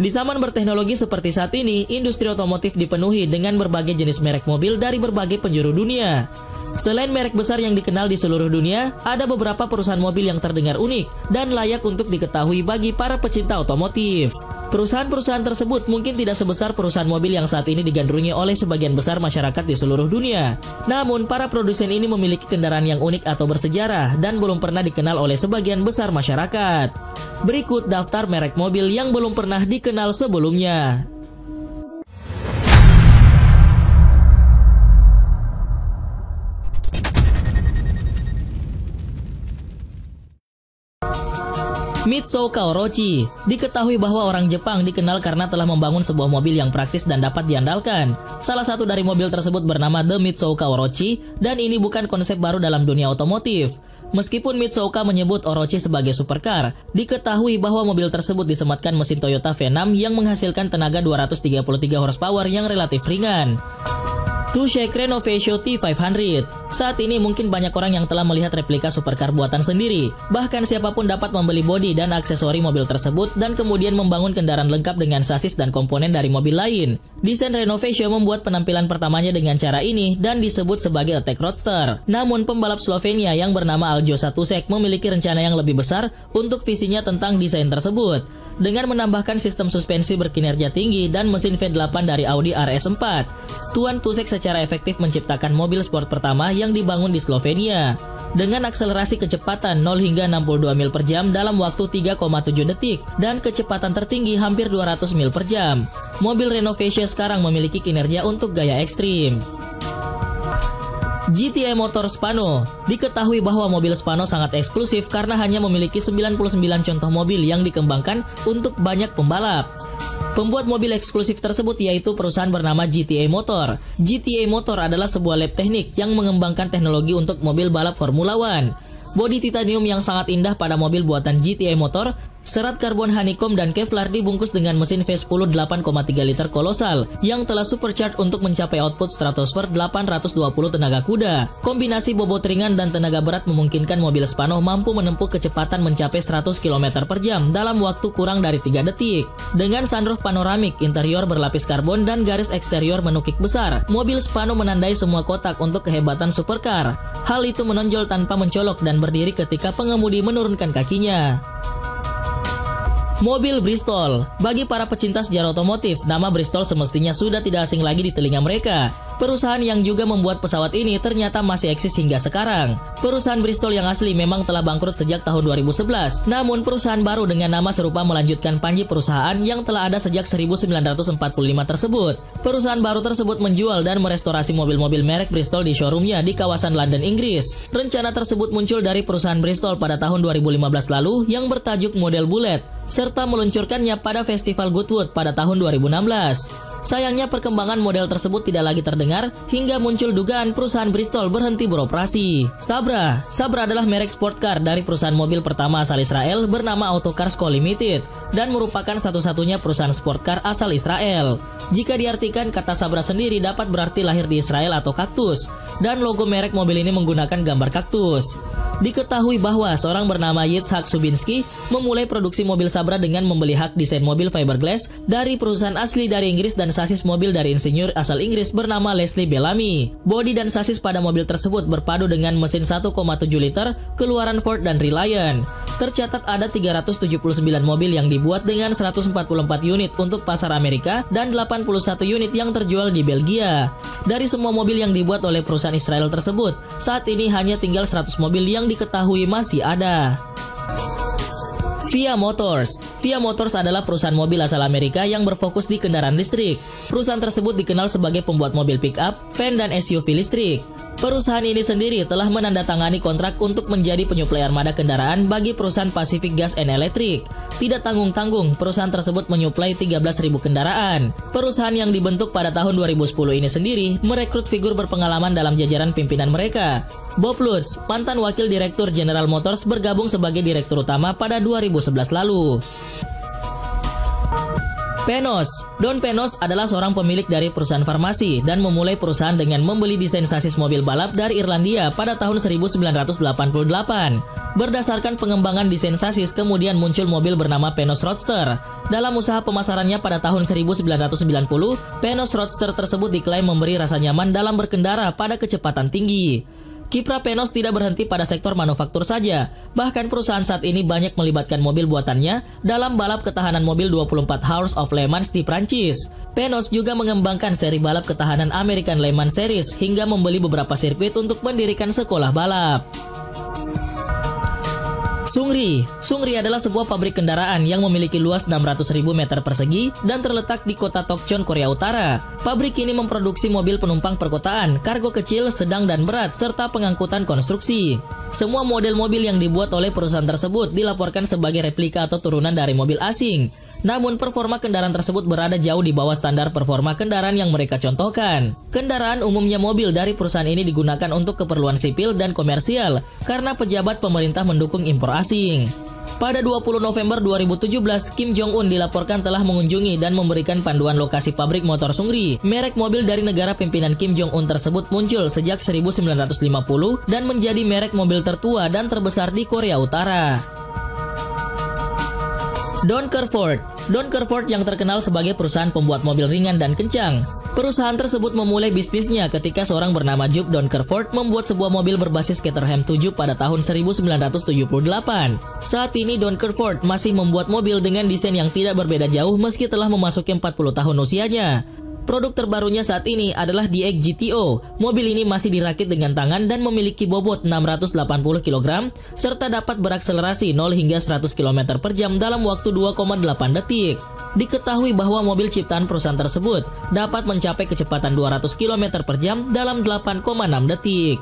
Di zaman berteknologi seperti saat ini, industri otomotif dipenuhi dengan berbagai jenis merek mobil dari berbagai penjuru dunia. Selain merek besar yang dikenal di seluruh dunia, ada beberapa perusahaan mobil yang terdengar unik dan layak untuk diketahui bagi para pecinta otomotif. Perusahaan-perusahaan tersebut mungkin tidak sebesar perusahaan mobil yang saat ini digandrungi oleh sebagian besar masyarakat di seluruh dunia. Namun, para produsen ini memiliki kendaraan yang unik atau bersejarah dan belum pernah dikenal oleh sebagian besar masyarakat. Berikut daftar merek mobil yang belum pernah dikenal sebelumnya. Mitsuoka Orochi. Diketahui bahwa orang Jepang dikenal karena telah membangun sebuah mobil yang praktis dan dapat diandalkan. Salah satu dari mobil tersebut bernama The Mitsuoka Orochi, dan ini bukan konsep baru dalam dunia otomotif. Meskipun Mitsuoka menyebut Orochi sebagai supercar, diketahui bahwa mobil tersebut disematkan mesin Toyota V6 yang menghasilkan tenaga 233 horsepower yang relatif ringan. Tushek Renovation T500. Saat ini mungkin banyak orang yang telah melihat replika supercar buatan sendiri. Bahkan siapapun dapat membeli bodi dan aksesori mobil tersebut dan kemudian membangun kendaraan lengkap dengan sasis dan komponen dari mobil lain. Desain Renovation membuat penampilan pertamanya dengan cara ini dan disebut sebagai Attack Roadster. Namun pembalap Slovenia yang bernama Aljosa Tušek memiliki rencana yang lebih besar untuk visinya tentang desain tersebut. Dengan menambahkan sistem suspensi berkinerja tinggi dan mesin V8 dari Audi RS4, Tuan Tušek secara efektif menciptakan mobil sport pertama yang dibangun di Slovenia. Dengan akselerasi kecepatan 0 hingga 62 mil per jam dalam waktu 3,7 detik dan kecepatan tertinggi hampir 200 mil per jam. Mobil Renovation sekarang memiliki kinerja untuk gaya ekstrim. GTA Motor Spano. Diketahui bahwa mobil Spano sangat eksklusif karena hanya memiliki 99 contoh mobil yang dikembangkan untuk banyak pembalap. Pembuat mobil eksklusif tersebut yaitu perusahaan bernama GTA Motor. GTA Motor adalah sebuah lab teknik yang mengembangkan teknologi untuk mobil balap Formula One. Bodi titanium yang sangat indah pada mobil buatan GTA Motor, serat karbon honeycomb dan Kevlar dibungkus dengan mesin V10 8,3 liter kolosal yang telah supercharged untuk mencapai output stratosfer 820 tenaga kuda. Kombinasi bobot ringan dan tenaga berat memungkinkan mobil Spano mampu menempuh kecepatan mencapai 100 km per jam dalam waktu kurang dari 3 detik. Dengan sunroof panoramik, interior berlapis karbon dan garis eksterior menukik besar, mobil Spano menandai semua kotak untuk kehebatan supercar. Hal itu menonjol tanpa mencolok dan berdiri ketika pengemudi menurunkan kakinya. Mobil Bristol. Bagi para pecinta sejarah otomotif, nama Bristol semestinya sudah tidak asing lagi di telinga mereka. Perusahaan yang juga membuat pesawat ini ternyata masih eksis hingga sekarang. Perusahaan Bristol yang asli memang telah bangkrut sejak tahun 2011. Namun perusahaan baru dengan nama serupa melanjutkan panji perusahaan yang telah ada sejak 1945 tersebut. Perusahaan baru tersebut menjual dan merestorasi mobil-mobil merek Bristol di showroomnya di kawasan London, Inggris. Rencana tersebut muncul dari perusahaan Bristol pada tahun 2015 lalu yang bertajuk Model Bullet, serta meluncurkannya pada Festival Goodwood pada tahun 2016. Sayangnya perkembangan model tersebut tidak lagi terdengar hingga muncul dugaan perusahaan Bristol berhenti beroperasi. Sabra adalah merek sport car dari perusahaan mobil pertama asal Israel bernama Autocars Co Limited dan merupakan satu-satunya perusahaan sport car asal Israel. Jika diartikan, kata Sabra sendiri dapat berarti lahir di Israel atau kaktus, dan logo merek mobil ini menggunakan gambar kaktus. Diketahui bahwa seorang bernama Yitzhak Subinski memulai produksi mobil Sabra dengan membeli hak desain mobil fiberglass dari perusahaan asli dari Inggris dan sasis mobil dari insinyur asal Inggris bernama Leslie Bellamy. Bodi dan sasis pada mobil tersebut berpadu dengan mesin 1,7 liter keluaran Ford dan Reliant. Tercatat ada 379 mobil yang dibuat dengan 144 unit untuk pasar Amerika dan 81 unit yang terjual di Belgia. Dari semua mobil yang dibuat oleh perusahaan Israel tersebut, saat ini hanya tinggal 100 mobil yang diketahui masih ada. Via Motors. Via Motors adalah perusahaan mobil asal Amerika yang berfokus di kendaraan listrik. Perusahaan tersebut dikenal sebagai pembuat mobil pick-up, van, dan SUV listrik. Perusahaan ini sendiri telah menandatangani kontrak untuk menjadi penyuplai armada kendaraan bagi perusahaan Pacific Gas and Electric. Tidak tanggung-tanggung, perusahaan tersebut menyuplai 13.000 kendaraan. Perusahaan yang dibentuk pada tahun 2010 ini sendiri merekrut figur berpengalaman dalam jajaran pimpinan mereka. Bob Lutz, mantan wakil direktur General Motors, bergabung sebagai direktur utama pada 2011 lalu. Penos. Don Penos adalah seorang pemilik dari perusahaan farmasi dan memulai perusahaan dengan membeli desain sasis mobil balap dari Irlandia pada tahun 1988. Berdasarkan pengembangan desain sasis, kemudian muncul mobil bernama Penos Roadster. Dalam usaha pemasarannya pada tahun 1990, Penos Roadster tersebut diklaim memberi rasa nyaman dalam berkendara pada kecepatan tinggi. Kiprah Penos tidak berhenti pada sektor manufaktur saja, bahkan perusahaan saat ini banyak melibatkan mobil buatannya dalam balap ketahanan mobil 24 Hours of Le Mans di Prancis. Penos juga mengembangkan seri balap ketahanan American Le Mans Series hingga membeli beberapa sirkuit untuk mendirikan sekolah balap. Sungri. Sungri adalah sebuah pabrik kendaraan yang memiliki luas 600.000 meter persegi dan terletak di kota Tokchon, Korea Utara. Pabrik ini memproduksi mobil penumpang perkotaan, kargo kecil, sedang dan berat, serta pengangkutan konstruksi. Semua model mobil yang dibuat oleh perusahaan tersebut dilaporkan sebagai replika atau turunan dari mobil asing. Namun performa kendaraan tersebut berada jauh di bawah standar performa kendaraan yang mereka contohkan. Kendaraan umumnya mobil dari perusahaan ini digunakan untuk keperluan sipil dan komersial karena pejabat pemerintah mendukung impor asing. Pada 20 November 2017, Kim Jong-un dilaporkan telah mengunjungi dan memberikan panduan lokasi pabrik motor Sungri. Merek mobil dari negara pimpinan Kim Jong-un tersebut muncul sejak 1950 dan menjadi merek mobil tertua dan terbesar di Korea Utara. Donker Ford. Donker Ford yang terkenal sebagai perusahaan pembuat mobil ringan dan kencang. Perusahaan tersebut memulai bisnisnya ketika seorang bernama Jupp Donker Ford membuat sebuah mobil berbasis Caterham 7 pada tahun 1978. Saat ini Donker Ford masih membuat mobil dengan desain yang tidak berbeda jauh meski telah memasuki 40 tahun usianya. Produk terbarunya saat ini adalah DX GTO. Mobil ini masih dirakit dengan tangan dan memiliki bobot 680 kg serta dapat berakselerasi 0 hingga 100 km per jam dalam waktu 2,8 detik. Diketahui bahwa mobil ciptaan perusahaan tersebut dapat mencapai kecepatan 200 km per jam dalam 8,6 detik.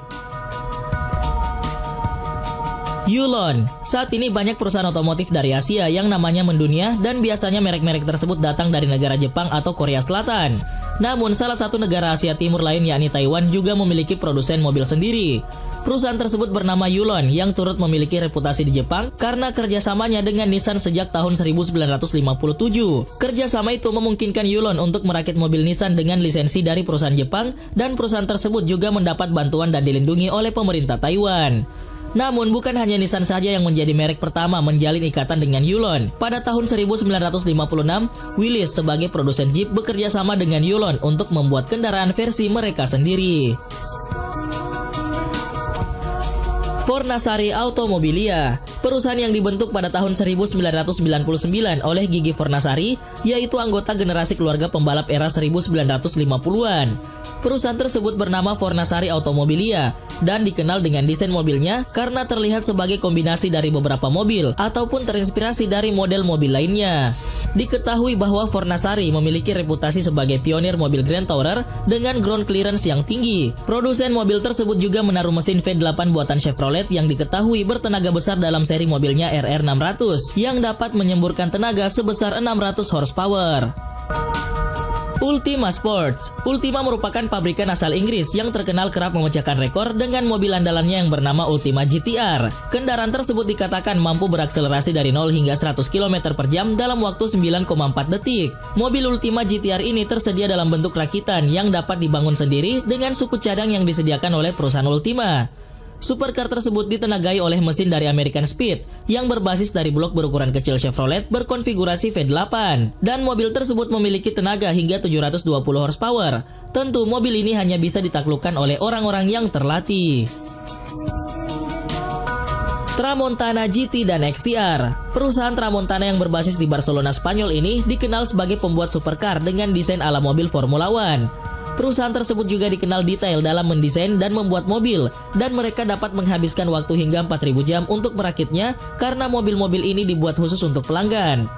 Yulon. Saat ini banyak perusahaan otomotif dari Asia yang namanya mendunia dan biasanya merek-merek tersebut datang dari negara Jepang atau Korea Selatan. Namun salah satu negara Asia Timur lain yakni Taiwan juga memiliki produsen mobil sendiri. Perusahaan tersebut bernama Yulon yang turut memiliki reputasi di Jepang karena kerjasamanya dengan Nissan sejak tahun 1957. Kerjasama itu memungkinkan Yulon untuk merakit mobil Nissan dengan lisensi dari perusahaan Jepang dan perusahaan tersebut juga mendapat bantuan dan dilindungi oleh pemerintah Taiwan. Namun bukan hanya Nissan saja yang menjadi merek pertama menjalin ikatan dengan Yulon. Pada tahun 1956, Willys sebagai produsen Jeep bekerja sama dengan Yulon untuk membuat kendaraan versi mereka sendiri. Fornasari Automobilia. Perusahaan yang dibentuk pada tahun 1999 oleh Gigi Fornasari, yaitu anggota generasi keluarga pembalap era 1950-an. Perusahaan tersebut bernama Fornasari Automobilia dan dikenal dengan desain mobilnya karena terlihat sebagai kombinasi dari beberapa mobil ataupun terinspirasi dari model mobil lainnya. Diketahui bahwa Fornasari memiliki reputasi sebagai pionir mobil Grand Tourer dengan ground clearance yang tinggi. Produsen mobil tersebut juga menaruh mesin V8 buatan Chevrolet yang diketahui bertenaga besar dalam seri mobilnya RR600 yang dapat menyemburkan tenaga sebesar 600 horsepower. Ultima Sports. Ultima merupakan pabrikan asal Inggris yang terkenal kerap memecahkan rekor dengan mobil andalannya yang bernama Ultima GTR. Kendaraan tersebut dikatakan mampu berakselerasi dari 0 hingga 100 km per jam dalam waktu 9,4 detik. Mobil Ultima GTR ini tersedia dalam bentuk rakitan yang dapat dibangun sendiri dengan suku cadang yang disediakan oleh perusahaan Ultima. Supercar tersebut ditenagai oleh mesin dari American Speed yang berbasis dari blok berukuran kecil Chevrolet berkonfigurasi V8 dan mobil tersebut memiliki tenaga hingga 720 horsepower. Tentu mobil ini hanya bisa ditaklukkan oleh orang-orang yang terlatih. Tramontana GT dan XTR. Perusahaan Tramontana yang berbasis di Barcelona, Spanyol ini dikenal sebagai pembuat supercar dengan desain ala mobil Formula One. Perusahaan tersebut juga dikenal detail dalam mendesain dan membuat mobil, dan mereka dapat menghabiskan waktu hingga 4.000 jam untuk merakitnya karena mobil-mobil ini dibuat khusus untuk pelanggan.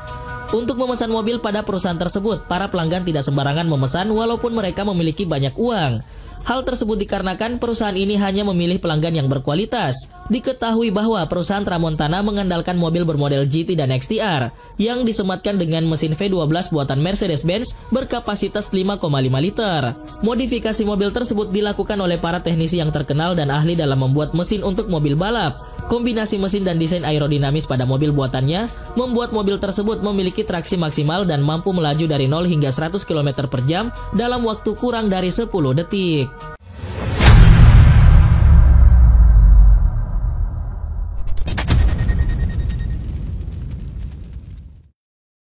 Untuk memesan mobil pada perusahaan tersebut, para pelanggan tidak sembarangan memesan walaupun mereka memiliki banyak uang. Hal tersebut dikarenakan perusahaan ini hanya memilih pelanggan yang berkualitas. Diketahui bahwa perusahaan Tramontana mengandalkan mobil bermodel GT dan XTR yang disematkan dengan mesin V12 buatan Mercedes-Benz berkapasitas 5,5 liter. Modifikasi mobil tersebut dilakukan oleh para teknisi yang terkenal dan ahli dalam membuat mesin untuk mobil balap. Kombinasi mesin dan desain aerodinamis pada mobil buatannya membuat mobil tersebut memiliki traksi maksimal dan mampu melaju dari 0 hingga 100 km per jam dalam waktu kurang dari 10 detik.